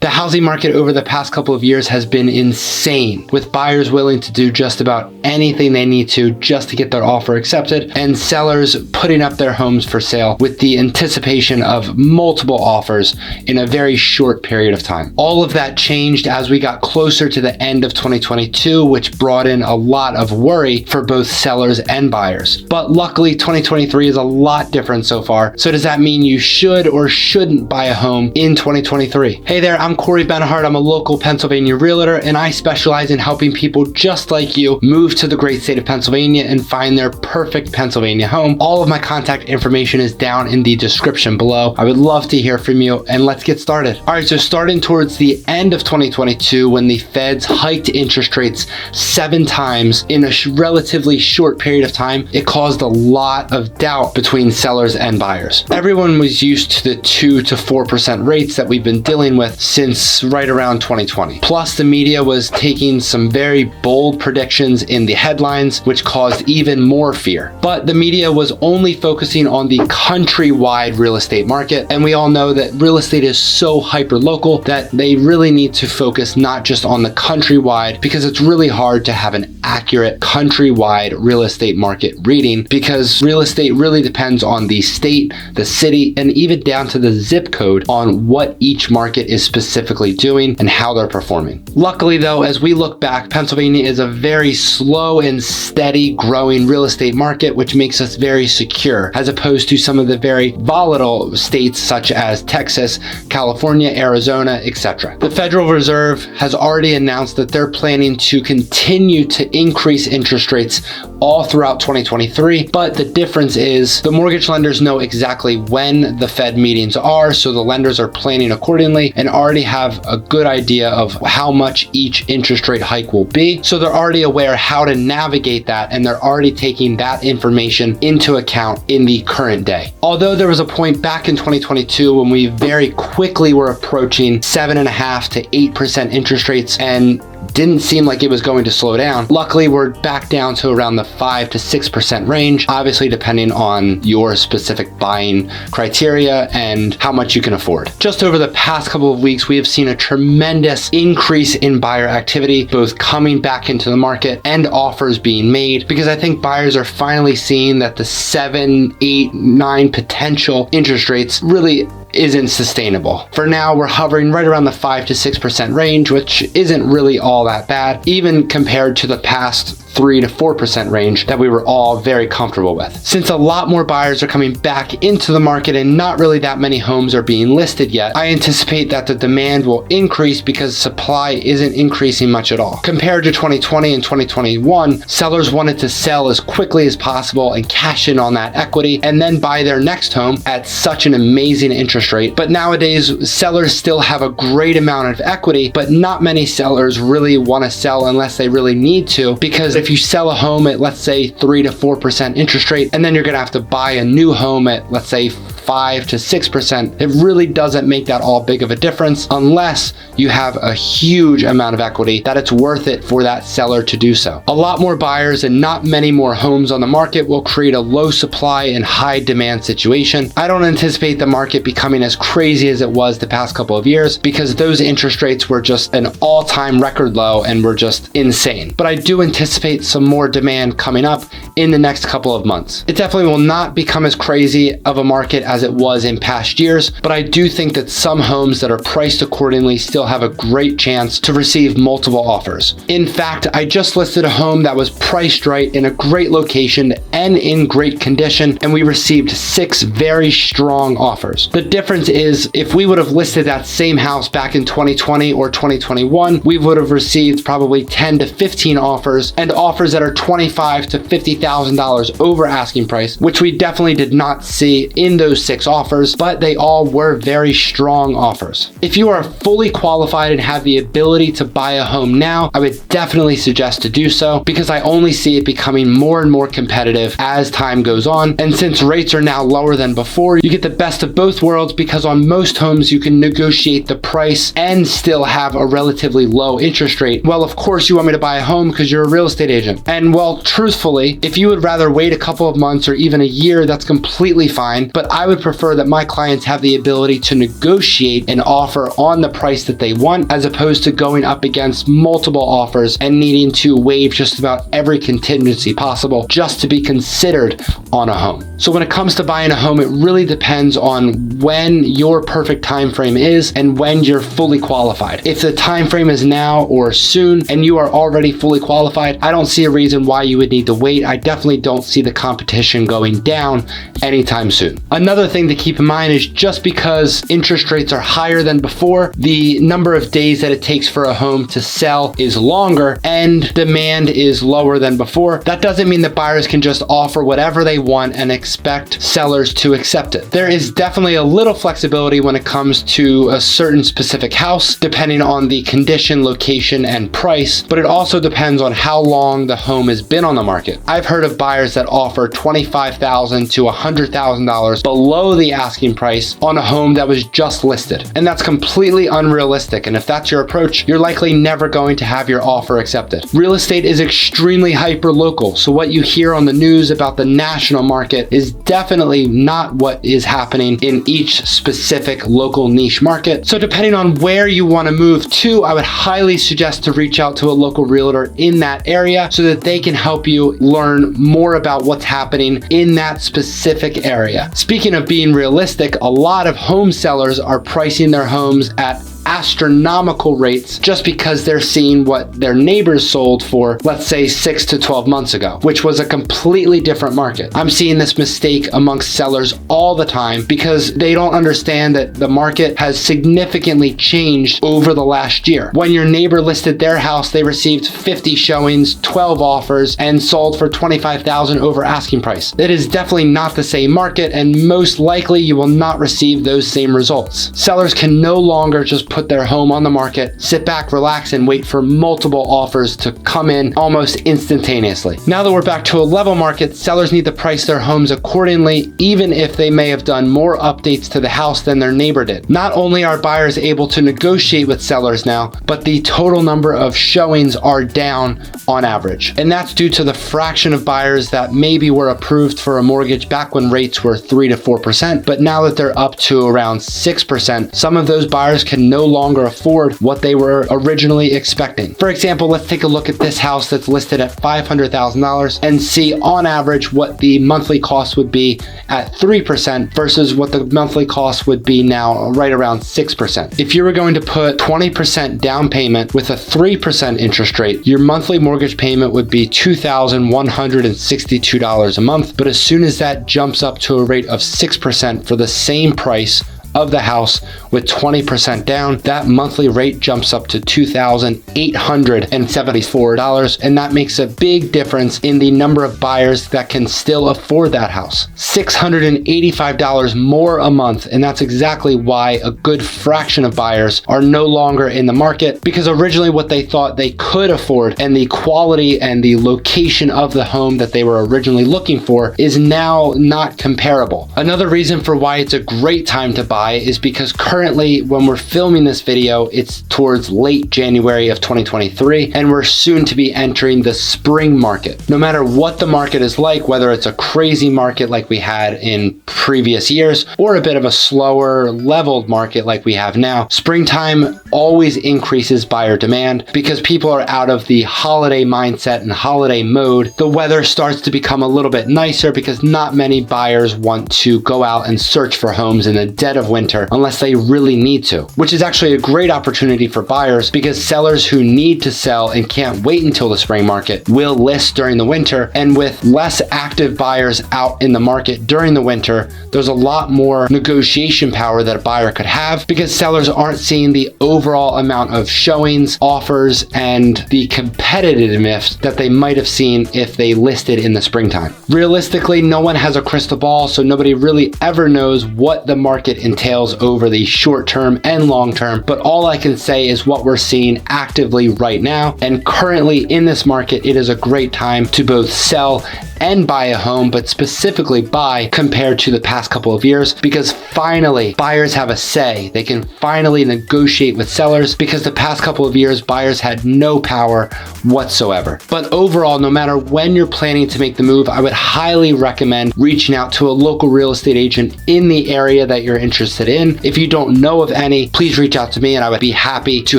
The housing market over the past couple of years has been insane, with buyers willing to do just about anything they need to just to get their offer accepted, and sellers putting up their homes for sale with the anticipation of multiple offers in a very short period of time. All of that changed as we got closer to the end of 2022, which brought in a lot of worry for both sellers and buyers. But luckily, 2023 is a lot different so far. So does that mean you should or shouldn't buy a home in 2023? Hey there, I'm Corey Benhart. I'm a local Pennsylvania realtor, and I specialize in helping people just like you move to the great state of Pennsylvania and find their perfect Pennsylvania home. All of my contact information is down in the description below. I would love to hear from you, and let's get started. All right, so starting towards the end of 2022, when the Feds hiked interest rates 7 times in a relatively short period of time, it caused a lot of doubt between sellers and buyers. Everyone was used to the 2 to 4% rates that we've been dealing with since right around 2020. Plus, the media was taking some very bold predictions in the headlines, which caused even more fear. But the media was only focusing on the countrywide real estate market, and we all know that real estate is so hyper-local that they really need to focus not just on the countrywide, because it's really hard to have an accurate countrywide real estate market reading, because real estate really depends on the state, the city, and even down to the zip code on what each market is specifically doing and how they're performing. Luckily though, as we look back, Pennsylvania is a very slow and steady growing real estate market, which makes us very secure, as opposed to some of the very volatile states such as Texas, California, Arizona, etc. The Federal Reserve has already announced that they're planning to continue to increase interest rates all throughout 2023, but the difference is the mortgage lenders know exactly when the Fed meetings are, so the lenders are planning accordingly and already have a good idea of how much each interest rate hike will be. So they're already aware how to navigate that, and they're already taking that information into account in the current day. Although there was a point back in 2022 when we very quickly were approaching 7.5% to 8% interest rates and didn't seem like it was going to slow down. Luckily, we're back down to around the 5 to 6% range, obviously depending on your specific buying criteria and how much you can afford. Just over the past couple of weeks, we have seen a tremendous increase in buyer activity, both coming back into the market and offers being made, because I think buyers are finally seeing that the 7, 8, 9 potential interest rates really isn't sustainable. For now, we're hovering right around the 5 to 6% range, which isn't really all that bad, even compared to the past 3 to 4% range that we were all very comfortable with. Since a lot more buyers are coming back into the market and not really that many homes are being listed yet, I anticipate that the demand will increase because supply isn't increasing much at all. Compared to 2020 and 2021, sellers wanted to sell as quickly as possible and cash in on that equity and then buy their next home at such an amazing interest rate. But nowadays, sellers still have a great amount of equity, but not many sellers really want to sell unless they really need to, because if you sell a home at, let's say, 3 to 4% interest rate, and then you're going to have to buy a new home at, let's say, 5 to 6%, it really doesn't make that all big of a difference unless you have a huge amount of equity that it's worth it for that seller to do so. A lot more buyers and not many more homes on the market will create a low supply and high demand situation. I don't anticipate the market becoming as crazy as it was the past couple of years, because those interest rates were just an all-time record low and were just insane. But I do anticipate some more demand coming up in the next couple of months. It definitely will not become as crazy of a market as it was in past years, but I do think that some homes that are priced accordingly still have a great chance to receive multiple offers. In fact, I just listed a home that was priced right in a great location and in great condition, and we received 6 very strong offers. The difference is, if we would have listed that same house back in 2020 or 2021, we would have received probably 10 to 15 offers, and offers that are $25,000 to $50,000 over asking price, which we definitely did not see in those 6 offers, but they all were very strong offers. If you are fully qualified and have the ability to buy a home now, I would definitely suggest to do so, because I only see it becoming more and more competitive as time goes on. And since rates are now lower than before, you get the best of both worlds, because on most homes you can negotiate the price and still have a relatively low interest rate. Well, of course you want me to buy a home because you're a real estate agent. And well, truthfully, if you would rather wait a couple of months or even a year, that's completely fine. But I would prefer that my clients have the ability to negotiate an offer on the price that they want, as opposed to going up against multiple offers and needing to waive just about every contingency possible just to be considered on a home. So when it comes to buying a home, it really depends on when your perfect time frame is and when you're fully qualified. If the time frame is now or soon and you are already fully qualified, I don't see a reason why you would need to wait. I definitely don't see the competition going down anytime soon. Another thing to keep in mind is just because interest rates are higher than before, the number of days that it takes for a home to sell is longer and demand is lower than before. That doesn't mean that buyers can just offer whatever they want and expect sellers to accept it. There is definitely a little flexibility when it comes to a certain specific house, depending on the condition, location, and price, but it also depends on how long the home has been on the market. I've heard of buyers that offer $25,000 to $100,000 below the asking price on a home that was just listed. And that's completely unrealistic. And if that's your approach, you're likely never going to have your offer accepted. Real estate is extremely hyper local. So what you hear on the news about the national market is definitely not what is happening in each specific local niche market. So depending on where you want to move to, I would highly suggest to reach out to a local realtor in that area so that they can help you learn more about what's happening in that specific area. Speaking of being realistic, a lot of home sellers are pricing their homes at astronomical rates just because they're seeing what their neighbors sold for, let's say 6 to 12 months ago, which was a completely different market. I'm seeing this mistake amongst sellers all the time because they don't understand that the market has significantly changed over the last year. When your neighbor listed their house, they received 50 showings, 12 offers, and sold for $25,000 over asking price. It is definitely not the same market, and most likely you will not receive those same results. Sellers can no longer just put their home on the market, sit back, relax, and wait for multiple offers to come in almost instantaneously. Now that we're back to a level market, sellers need to price their homes accordingly, even if they may have done more updates to the house than their neighbor did. Not only are buyers able to negotiate with sellers now, but the total number of showings are down on average. And that's due to the fraction of buyers that maybe were approved for a mortgage back when rates were 3 to 4%, but now that they're up to around 6%, some of those buyers can no longer afford what they were originally expecting. For example, let's take a look at this house that's listed at $500,000 and see on average what the monthly cost would be at 3% versus what the monthly cost would be now right around 6%. If you were going to put 20% down payment with a 3% interest rate, your monthly mortgage payment would be $2,162 a month. But as soon as that jumps up to a rate of 6% for the same price of the house with 20% down, that monthly rate jumps up to $2,874, and that makes a big difference in the number of buyers that can still afford that house. $685 more a month, and that's exactly why a good fraction of buyers are no longer in the market, because originally what they thought they could afford and the quality and the location of the home that they were originally looking for is now not comparable. Another reason for why it's a great time to buy is because currently when we're filming this video, it's towards late January of 2023, and we're soon to be entering the spring market. No matter what the market is like, whether it's a crazy market like we had in previous years or a bit of a slower leveled market like we have now, springtime always increases buyer demand because people are out of the holiday mindset and holiday mode. The weather starts to become a little bit nicer because not many buyers want to go out and search for homes in the dead of winter unless they really need to, which is actually a great opportunity for buyers because sellers who need to sell and can't wait until the spring market will list during the winter. And with less active buyers out in the market during the winter, there's a lot more negotiation power that a buyer could have because sellers aren't seeing the overall amount of showings, offers, and the competitiveness that they might have seen if they listed in the springtime. Realistically, no one has a crystal ball, so nobody really ever knows what the market entails over the short term and long term, but all I can say is what we're seeing actively right now. And currently in this market, it is a great time to both sell and buy a home, but specifically buy compared to the past couple of years, because finally buyers have a say. They can finally negotiate with sellers, because the past couple of years buyers had no power whatsoever. But overall, no matter when you're planning to make the move, I would highly recommend reaching out to a local real estate agent in the area that you're interested in. If you don't know of any, please reach out to me and I would be happy to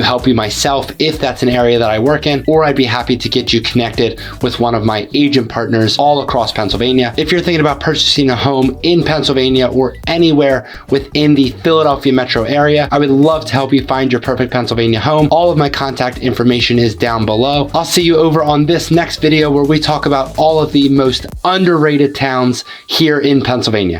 help you myself if that's an area that I work in, or I'd be happy to get you connected with one of my agent partners all across Pennsylvania. If you're thinking about purchasing a home in Pennsylvania or anywhere within the Philadelphia metro area, I would love to help you find your perfect Pennsylvania home. All of my contact information is down below. I'll see you over on this next video where we talk about all of the most underrated towns here in Pennsylvania.